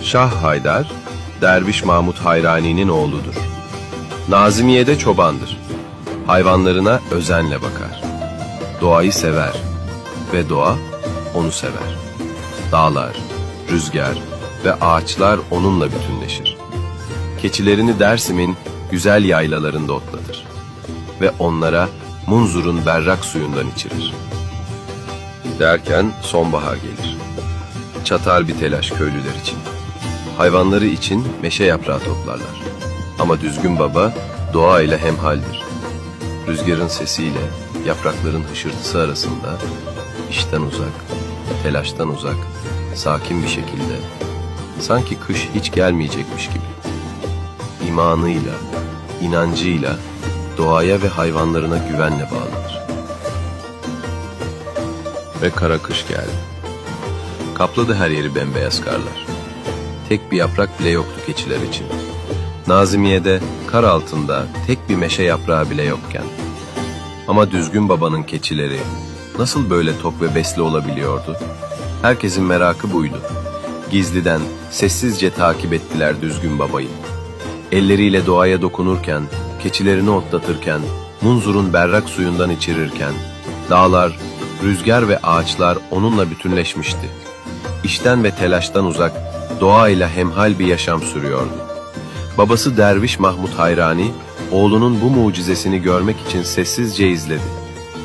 Şah Haydar, Derviş Mahmud Hayrani'nin oğludur. Nazimiye'de çobandır. Hayvanlarına özenle bakar. Doğayı sever ve doğa onu sever. Dağlar, rüzgar ve ağaçlar onunla bütünleşir. Keçilerini Dersim'in güzel yaylalarında otlatır ve onlara Munzur'un berrak suyundan içirir. Derken sonbahar gelir. Çatar bir telaş köylüler için. Hayvanları için meşe yaprağı toplarlar. Ama düzgün baba doğayla hemhaldir. Rüzgarın sesiyle yaprakların hışırtısı arasında işten uzak, telaştan uzak, sakin bir şekilde, sanki kış hiç gelmeyecekmiş gibi, imanıyla, inancıyla doğaya ve hayvanlarına güvenle bağlanır. Ve kara kış geldi. Kapladı her yeri bembeyaz karlar. Tek bir yaprak bile yoktu keçiler için. Nazimiye'de kar altında tek bir meşe yaprağı bile yokken. Ama düzgün babanın keçileri nasıl böyle tok ve besli olabiliyordu? Herkesin merakı buydu. Gizliden, sessizce takip ettiler düzgün babayı. Elleriyle doğaya dokunurken, keçilerini otlatırken, Munzur'un berrak suyundan içirirken, dağlar, rüzgar ve ağaçlar onunla bütünleşmişti. İşten ve telaştan uzak, doğayla hemhal bir yaşam sürüyordu. Babası Derviş Mahmud Hayrani, oğlunun bu mucizesini görmek için sessizce izledi.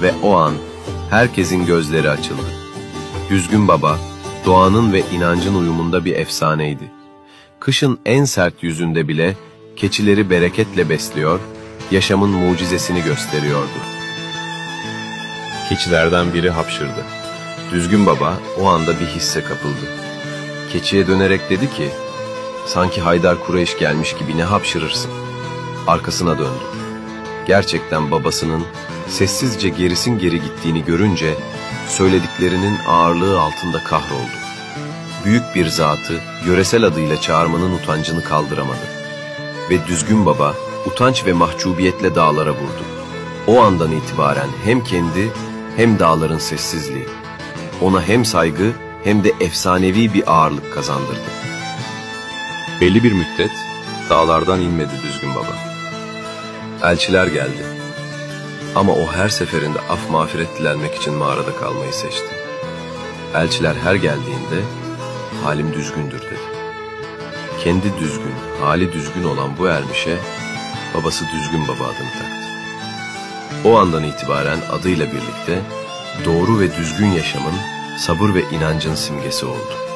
Ve o an herkesin gözleri açıldı. Düzgün baba, doğanın ve inancın uyumunda bir efsaneydi. Kışın en sert yüzünde bile keçileri bereketle besliyor, yaşamın mucizesini gösteriyordu. Keçilerden biri hapşırdı. Düzgün baba o anda bir hisse kapıldı. Keçiye dönerek dedi ki, sanki Haydar Kureyş gelmiş gibi ne hapşırırsın? Arkasına döndü. Gerçekten babasının sessizce gerisin geri gittiğini görünce söylediklerinin ağırlığı altında kahroldu. Büyük bir zatı yöresel adıyla çağırmanın utancını kaldıramadı. Ve düzgün baba utanç ve mahcubiyetle dağlara vurdu. O andan itibaren hem kendi hem dağların sessizliği ona hem saygı hem de efsanevi bir ağırlık kazandırdı. Belli bir müddet dağlardan inmedi düzgün baba. Elçiler geldi. Ama o her seferinde af mağfiret dilenmek için mağarada kalmayı seçti. Elçiler her geldiğinde halim düzgündür dedi. Kendi düzgün, hali düzgün olan bu ermişe babası Düzgün Baba adını taktı. O andan itibaren adıyla birlikte doğru ve düzgün yaşamın, sabır ve inancın simgesi oldu.